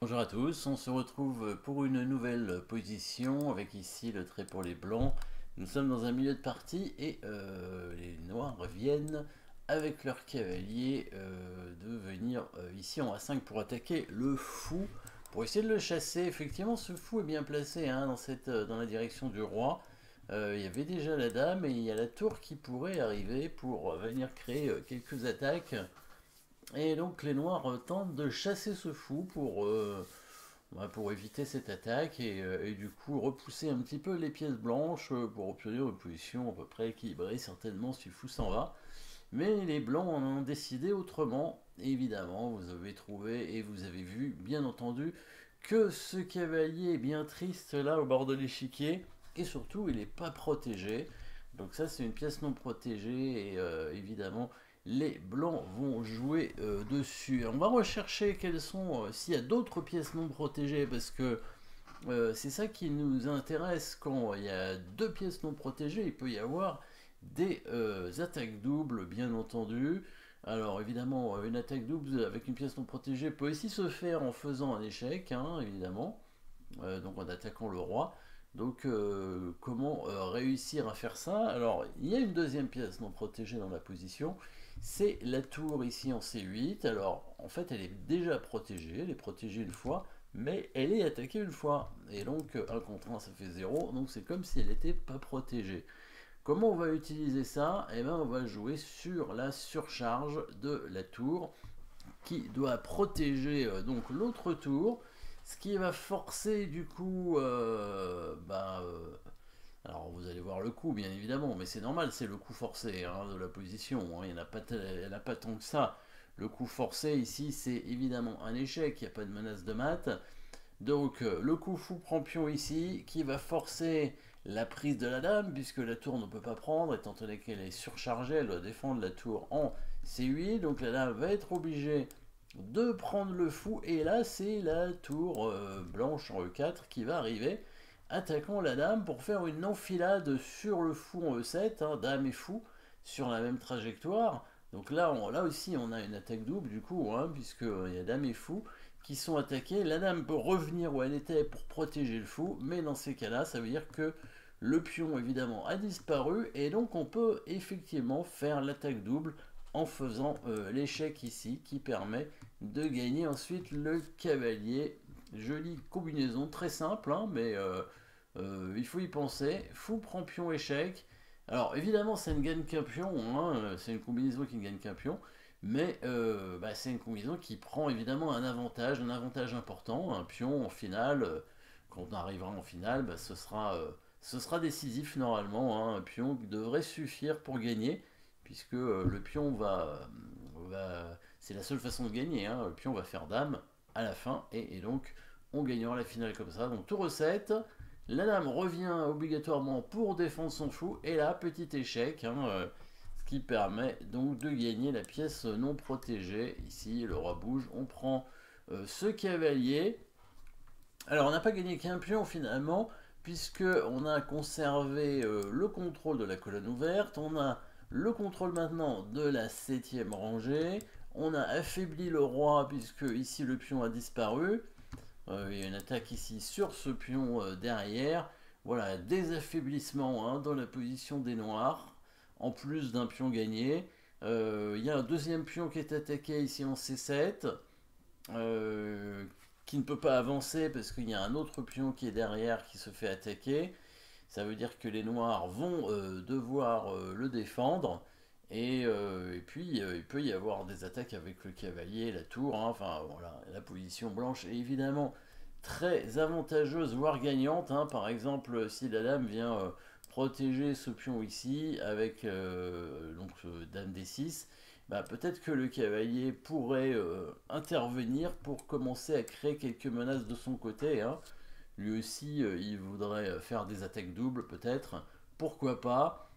Bonjour à tous, on se retrouve pour une nouvelle position avec ici le trait pour les blancs. Nous sommes dans un milieu de partie et les noirs viennent avec leur cavalier de venir ici en A5 pour attaquer le fou, pour essayer de le chasser. Effectivement, ce fou est bien placé hein, dans la direction du roi. Il y avait déjà la dame et il y a la tour qui pourrait arriver pour venir créer quelques attaques. Et donc les noirs tentent de chasser ce fou pour éviter cette attaque et du coup repousser un petit peu les pièces blanches pour obtenir une position à peu près équilibrée certainement si le fou s'en va. Mais les blancs en ont décidé autrement. Évidemment, vous avez trouvé et vous avez vu, bien entendu, que ce cavalier est bien triste là au bord de l'échiquier et surtout il n'est pas protégé. Donc ça c'est une pièce non protégée et évidemment les blancs vont jouer dessus. On va rechercher quelles sont, s'il y a d'autres pièces non protégées, parce que c'est ça qui nous intéresse. Quand il y a deux pièces non protégées, il peut y avoir des attaques doubles, bien entendu. Alors évidemment, une attaque double avec une pièce non protégée peut aussi se faire en faisant un échec, hein, évidemment, donc en attaquant le roi. Donc comment réussir à faire ça? Alors il y a une deuxième pièce non protégée dans la position, c'est la tour ici en C8. Alors en fait elle est déjà protégée, elle est protégée une fois, mais elle est attaquée une fois. Et donc 1 contre 1 ça fait 0, donc c'est comme si elle n'était pas protégée. Comment on va utiliser ça? Eh bien on va jouer sur la surcharge de la tour qui doit protéger donc l'autre tour, ce qui va forcer du coup, alors vous allez voir le coup bien évidemment, mais c'est normal, c'est le coup forcé hein, de la position, hein, il n'y en a pas tant que ça. Le coup forcé ici c'est évidemment un échec, il n'y a pas de menace de mat. Donc le coup fou prend pion ici, qui va forcer la prise de la dame, puisque la tour ne peut pas prendre, étant donné qu'elle est surchargée, elle doit défendre la tour en C8, donc la dame va être obligée de prendre le fou, et là c'est la tour blanche en E4 qui va arriver, attaquant la dame pour faire une enfilade sur le fou en E7, hein, dame et fou, sur la même trajectoire. Donc là aussi on a une attaque double du coup, hein, puisqu'il y a dame et fou, qui sont attaqués. La dame peut revenir où elle était pour protéger le fou, mais dans ces cas-là, ça veut dire que le pion évidemment a disparu et donc on peut effectivement faire l'attaque double en faisant l'échec ici qui permet de gagner ensuite le cavalier. Jolie combinaison, très simple, hein, mais il faut y penser. Fou prend pion échec. Alors évidemment ça ne gagne qu'un pion, hein, c'est une combinaison qui ne gagne qu'un pion, mais c'est une combinaison qui prend évidemment un avantage important, un pion en finale, quand on arrivera en finale, ce sera décisif normalement, hein, un pion qui devrait suffire pour gagner, puisque le pion c'est la seule façon de gagner, hein, le pion va faire dame à la fin, et donc on gagnera la finale comme ça. Donc tour 7, la dame revient obligatoirement pour défendre son fou, et là, petit échec, hein, ce qui permet donc de gagner la pièce non protégée. Ici, le roi bouge, on prend ce cavalier. Alors, on n'a pas gagné qu'un pion finalement, puisque on a conservé le contrôle de la colonne ouverte, on a le contrôle maintenant de la 7ème rangée, on a affaibli le roi, puisque ici le pion a disparu. Il y a une attaque ici sur ce pion derrière. Voilà, des affaiblissements hein, dans la position des noirs, en plus d'un pion gagné. Il y a un deuxième pion qui est attaqué ici en C7, euh, qui ne peut pas avancer parce qu'il y a un autre pion qui est derrière qui se fait attaquer. Ça veut dire que les noirs vont devoir le défendre. Et puis il peut y avoir des attaques avec le cavalier, la tour, hein, enfin voilà, la position blanche est évidemment très avantageuse, voire gagnante, hein. Par exemple, si la dame vient protéger ce pion ici avec dame D6, bah, peut-être que le cavalier pourrait intervenir pour commencer à créer quelques menaces de son côté, hein. Lui aussi, il voudrait faire des attaques doubles, peut-être. Pourquoi pas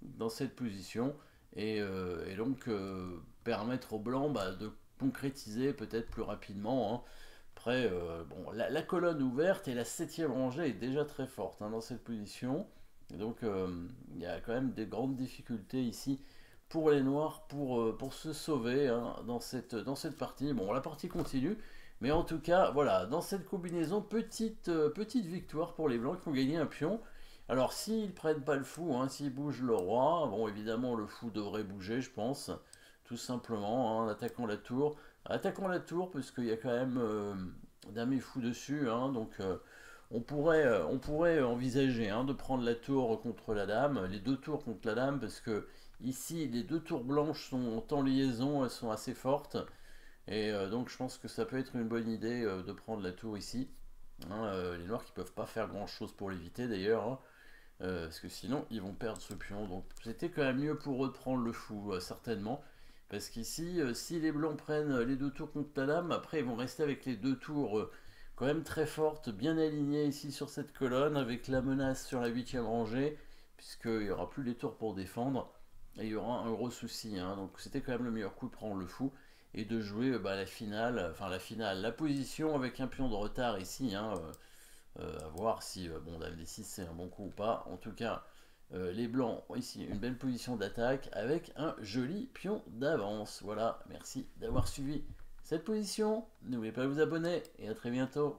dans cette position. Et donc, permettre aux blancs de concrétiser peut-être plus rapidement, hein. Après, bon, la colonne ouverte et la 7ème rangée est déjà très forte hein, dans cette position. Et donc, il y a quand même des grandes difficultés ici pour les noirs pour se sauver hein, dans cette partie. Bon, la partie continue, mais en tout cas, voilà, dans cette combinaison, petite victoire pour les blancs qui ont gagné un pion. Alors, s'ils prennent pas le fou, hein, s'ils bougent le roi, bon, évidemment, le fou devrait bouger, je pense, tout simplement, hein, en attaquant la tour. Attaquons la tour, parce qu'il y a quand même dame et fou dessus, hein, donc on pourrait envisager hein, de prendre la tour contre la dame, les deux tours contre la dame, parce que ici, les deux tours blanches sont en liaison, elles sont assez fortes, et donc je pense que ça peut être une bonne idée de prendre la tour ici. Hein, les noirs qui peuvent pas faire grand chose pour l'éviter d'ailleurs, hein, parce que sinon ils vont perdre ce pion. Donc c'était quand même mieux pour eux de prendre le fou, certainement. Parce qu'ici, si les blancs prennent les deux tours contre la dame, après ils vont rester avec les deux tours quand même très fortes, bien alignées ici sur cette colonne, avec la menace sur la huitième rangée, puisqu'il n'y aura plus les tours pour défendre, et il y aura un gros souci. Hein. Donc c'était quand même le meilleur coup de prendre le fou, et de jouer la finale, la position avec un pion de retard ici, hein, à voir si bon, dame d6 c'est un bon coup ou pas. En tout cas, les blancs ont ici une belle position d'attaque avec un joli pion d'avance. Voilà, merci d'avoir suivi cette position. N'oubliez pas de vous abonner et à très bientôt.